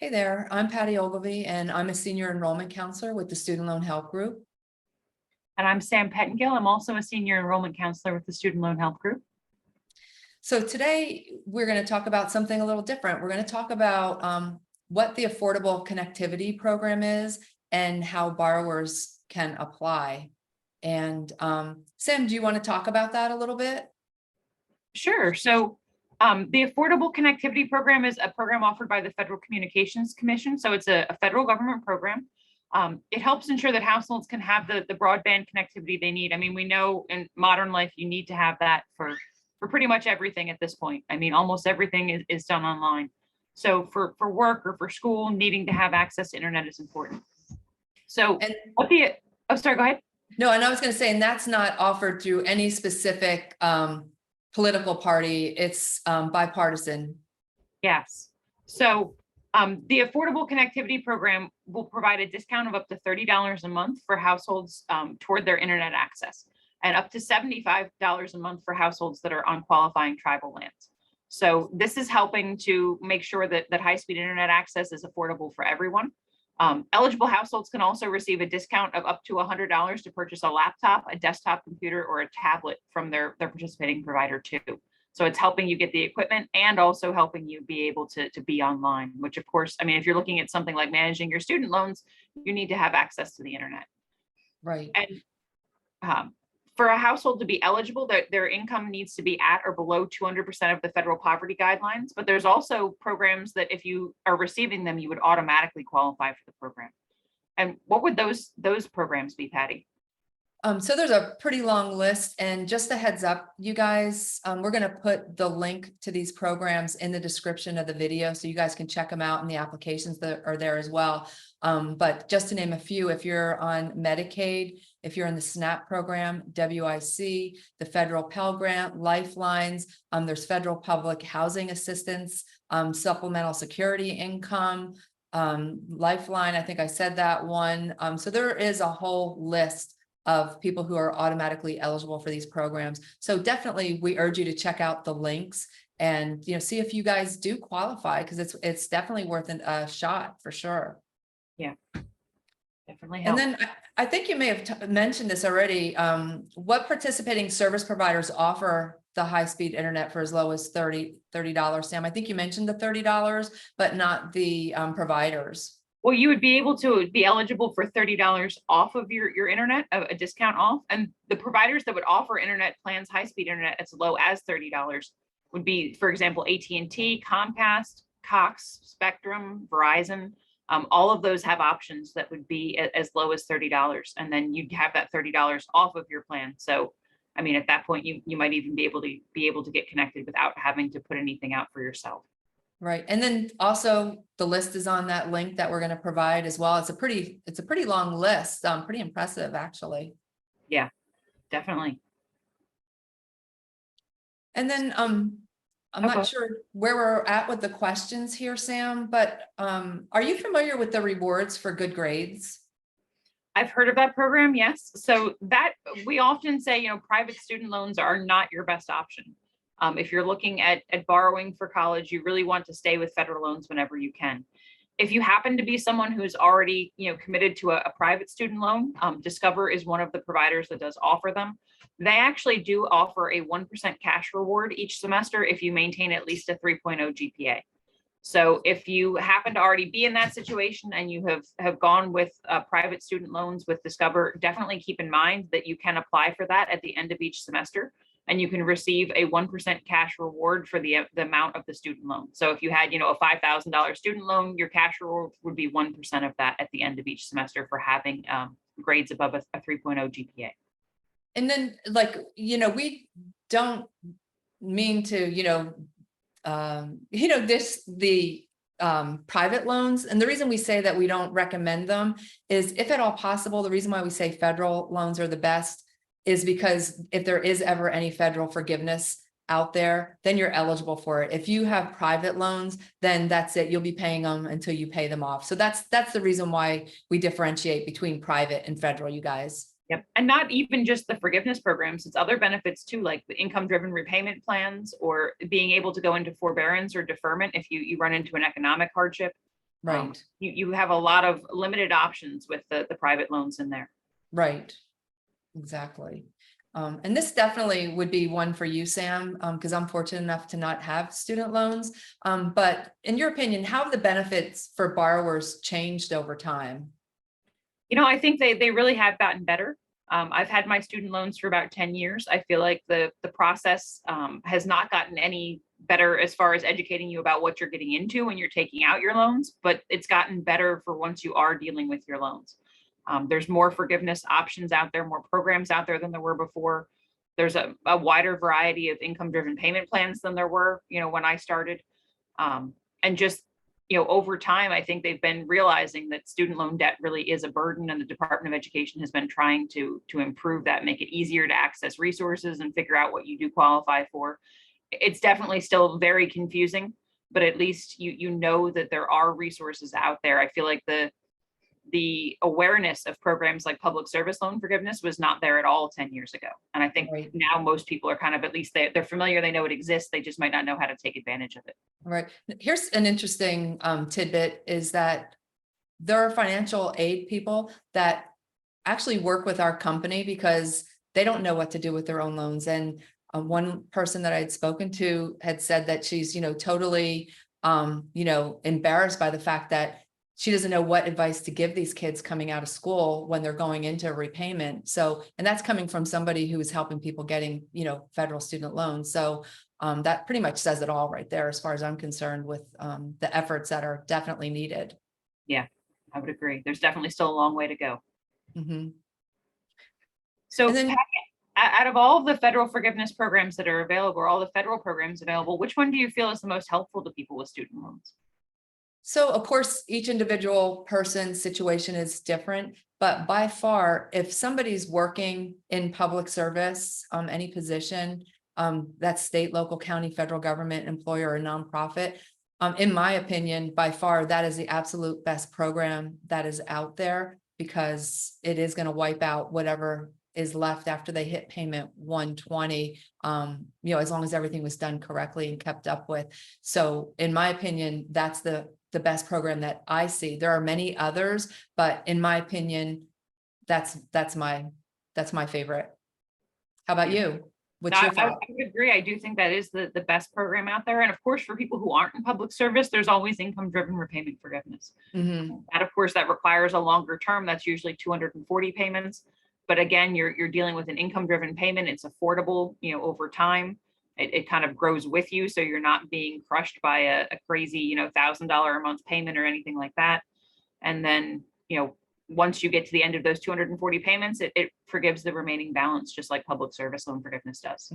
Hey there, I'm Patti Ogilvie, and I'm a senior enrollment counselor with the Student Loan Help Group. And I'm Sam Pettingill. I'm also a senior enrollment counselor with the Student Loan Help Group. So today we're going to talk about something a little different. We're going to talk about what the Affordable Connectivity Program is and how borrowers can apply. And Sam, do you want to talk about that a little bit? Sure. So the Affordable Connectivity Program is a program offered by the Federal Communications Commission. So it's a federal government program. It helps ensure that households can have the broadband connectivity they need. I mean, we know in modern life, you need to have that for pretty much everything at this point. I mean, almost everything is done online. So for work or for school, needing to have access to internet is important. So sorry, go ahead. No, and I was going to say, and that's not offered through any specific political party. It's bipartisan. Yes. So the Affordable Connectivity Program will provide a discount of up to $30 a month for households toward their internet access, and up to $75 a month for households that are on qualifying tribal lands. So this is helping to make sure that high-speed internet access is affordable for everyone. Eligible households can also receive a discount of up to $100 to purchase a laptop, a desktop computer, or a tablet from their participating provider too. So it's helping you get the equipment and also helping you be able to be online, which of course, I mean, if you're looking at something like managing your student loans, you need to have access to the internet. Right. And for a household to be eligible, their income needs to be at or below 200% of the federal poverty guidelines. But there's also programs that if you are receiving them, you would automatically qualify for the program. And what would those programs be, Patty? So there's a pretty long list, and just a heads up, you guys, we're going to put the link to these programs in the description of the video so you guys can check them out, and the applications that are there as well. But just to name a few, if you're on Medicaid, if you're in the SNAP program, WIC, the federal Pell Grant, Lifelines, there's federal public housing assistance, supplemental security income, Lifeline, I think I said that one. So there is a whole list of people who are automatically eligible for these programs. So definitely we urge you to check out the links and see if you guys do qualify, because it's definitely worth a shot for sure. Yeah, definitely help. And then I think you may have mentioned this already. What participating service providers offer the high-speed internet for as low as $30, Sam? I think you mentioned the $30, but not the providers. Well, you would be able to be eligible for $30 off of your internet, a discount off. And the providers that would offer internet plans, high-speed internet as low as $30 would be, for example, AT&T, Comcast, Cox, Spectrum, Verizon. All of those have options that would be as low as $30. And then you'd have that $30 off of your plan. So, I mean, at that point, you might even be able to get connected without having to put anything out for yourself. Right. And then also the list is on that link that we're going to provide as well. It's a pretty long list. Pretty impressive, actually. Yeah, definitely. And then I'm not sure where we're at with the questions here, Sam, but are you familiar with the rewards for good grades? I've heard of that program, yes. So that we often say, private student loans are not your best option. If you're looking at borrowing for college, you really want to stay with federal loans whenever you can. If you happen to be someone who's already, committed to a private student loan, Discover is one of the providers that does offer them. They actually do offer a 1% cash reward each semester if you maintain at least a 3.0 GPA. So if you happen to already be in that situation and you have gone with private student loans with Discover, definitely keep in mind that you can apply for that at the end of each semester. And you can receive a 1% cash reward for the amount of the student loan. So if you had, a $5,000 student loan, your cash reward would be 1% of that at the end of each semester for having grades above a 3.0 GPA. And then, we don't mean to, the private loans. And the reason we say that we don't recommend them is, if at all possible, the reason why we say federal loans are the best is because if there is ever any federal forgiveness out there, then you're eligible for it. If you have private loans, then that's it. You'll be paying them until you pay them off. So that's the reason why we differentiate between private and federal, you guys. Yep. And not even just the forgiveness programs, it's other benefits too, like the income-driven repayment plans, or being able to go into forbearance or deferment if you run into an economic hardship. Right, You have a lot of limited options with the private loans in there. right, exactly. And this definitely would be one for you, Sam, because I'm fortunate enough to not have student loans. But in your opinion, how have the benefits for borrowers changed over time? I think they really have gotten better. I've had my student loans for about 10 years. I feel like the process has not gotten any better as far as educating you about what you're getting into when you're taking out your loans, but it's gotten better for once you are dealing with your loans. There's more forgiveness options out there, more programs out there than there were before. There's a wider variety of income-driven payment plans than there were, when I started. And just over time, I think they've been realizing that student loan debt really is a burden, and the Department of Education has been trying to improve that, make it easier to access resources and figure out what you do qualify for. It's definitely still very confusing, but at least you know that there are resources out there. I feel like the awareness of programs like public service loan forgiveness was not there at all 10 years ago. And I think Right. now most people are kind of, at least they're familiar, they know it exists, they just might not know how to take advantage of it. Right. Here's an interesting tidbit is that there are financial aid people that actually work with our company because they don't know what to do with their own loans. And one person that I had spoken to had said that she's, totally, embarrassed by the fact that she doesn't know what advice to give these kids coming out of school when they're going into repayment. So, and that's coming from somebody who is helping people getting, federal student loans. So that pretty much says it all right there, as far as I'm concerned, with the efforts that are definitely needed. Yeah, I would agree. There's definitely still a long way to go. Mm-hmm. So And then, out of all of the federal forgiveness programs that are available, or all the federal programs available, which one do you feel is the most helpful to people with student loans? so of course, each individual person's situation is different, but by far, if somebody's working in public service, any position, that's state, local, county, federal government, employer, or nonprofit, in my opinion, by far, that is the absolute best program that is out there, because it is going to wipe out whatever is left after they hit payment 120, as long as everything was done correctly and kept up with. So in my opinion, that's the best program that I see. There are many others, but in my opinion, that's my favorite. How about you? What's your I thought? would agree. I do think that is the best program out there. And of course, for people who aren't in public service, there's always income-driven repayment forgiveness. Mm-hmm. That, of course, that requires a longer term. That's usually 240 payments. But again, you're dealing with an income-driven payment. It's affordable, over time. It kind of grows with you, so you're not being crushed by a crazy, $1,000 a month payment or anything like that. And then, once you get to the end of those 240 payments, it forgives the remaining balance, just like public service loan forgiveness does.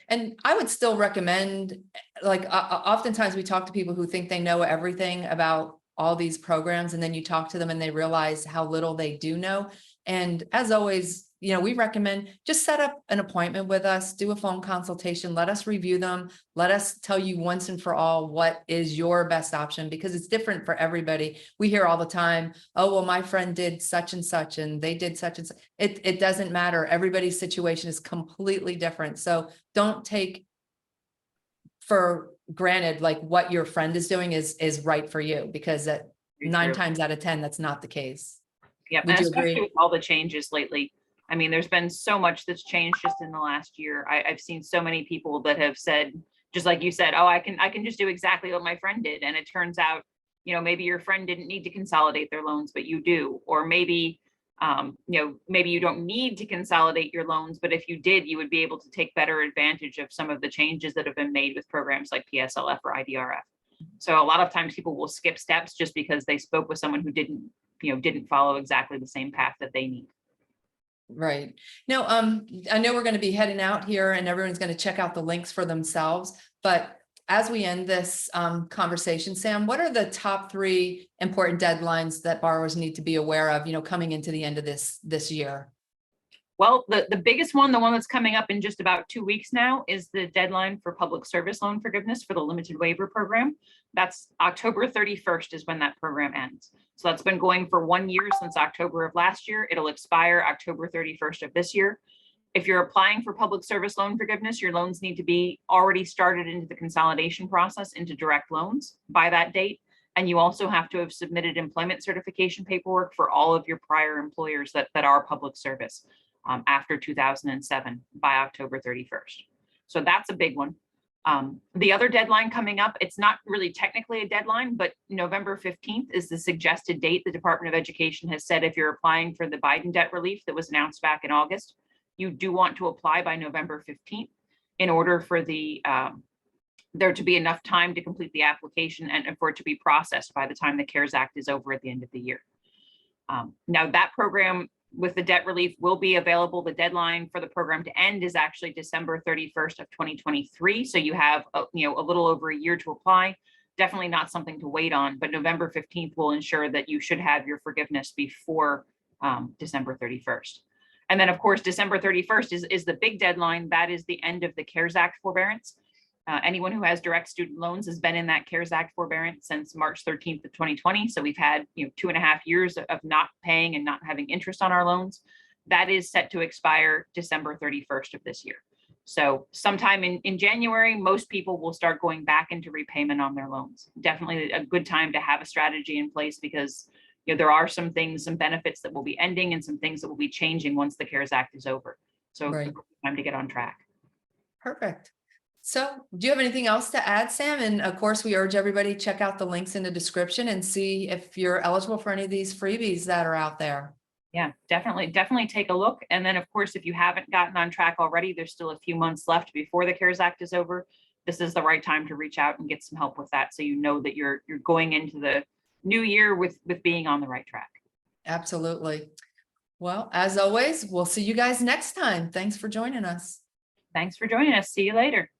And I would still recommend, like, oftentimes we talk to people who think they know everything about all these programs, and then you talk to them and they realize how little they do know. And as always, we recommend just set up an appointment with us, do a phone consultation, let us review them, let us tell you once and for all what is your best option, because it's different for everybody. We hear all the time, oh, well, my friend did such and such, and they did such and such. It doesn't matter. Everybody's situation is completely different. So don't take for granted, like, what your friend is doing is right for you, because that 9 times out of 10, that's not the case. Yeah, Would and you especially agree? with all the changes lately. I mean, there's been so much that's changed just in the last year. I've seen so many people that have said, just like you said, oh, I can just do exactly what my friend did. And it turns out, maybe your friend didn't need to consolidate their loans, but you do. Or maybe, maybe you don't need to consolidate your loans, but if you did, you would be able to take better advantage of some of the changes that have been made with programs like PSLF or IDRF. So a lot of times people will skip steps just because they spoke with someone who didn't follow exactly the same path that they need. Right. Now, I know we're going to be heading out here and everyone's going to check out the links for themselves, but as we end this conversation, Sam, what are the top 3 important deadlines that borrowers need to be aware of, coming into the end of this year? Well, the biggest one, the one that's coming up in just about 2 weeks now, is the deadline for public service loan forgiveness for the limited waiver program. That's October 31st is when that program ends. So that's been going for 1 year, since October of last year. It'll expire October 31st of this year. If you're applying for public service loan forgiveness, your loans need to be already started into the consolidation process into direct loans by that date. And you also have to have submitted employment certification paperwork for all of your prior employers that are public service after 2007 by October 31st. So that's a big one. The other deadline coming up, it's not really technically a deadline, but November 15th is the suggested date. The Department of Education has said if you're applying for the Biden debt relief that was announced back in August, you do want to apply by November 15th in order for there to be enough time to complete the application and for it to be processed by the time the CARES Act is over at the end of the year. Now that program with the debt relief will be available. The deadline for the program to end is actually December 31st of 2023. So you have a little over a year to apply. Definitely not something to wait on, but November 15th will ensure that you should have your forgiveness before December 31st. And then of course, December 31st is the big deadline. That is the end of the CARES Act forbearance. Anyone who has direct student loans has been in that CARES Act forbearance since March 13th of 2020. So we've had 2.5 years of not paying and not having interest on our loans. That is set to expire December 31st of this year. So sometime in January, most people will start going back into repayment on their loans. Definitely a good time to have a strategy in place because there are some things, some benefits that will be ending and some things that will be changing once the CARES Act is over. So Right. It's time to get on track. Perfect. So do you have anything else to add, Sam? And of course, we urge everybody check out the links in the description and see if you're eligible for any of these freebies that are out there. Yeah, definitely take a look. And then of course, if you haven't gotten on track already, there's still a few months left before the CARES Act is over. This is the right time to reach out and get some help with that. So you know that you're going into the new year with being on the right track. Absolutely. Well, as always, we'll see you guys next time. Thanks for joining us. Thanks for joining us. See you later.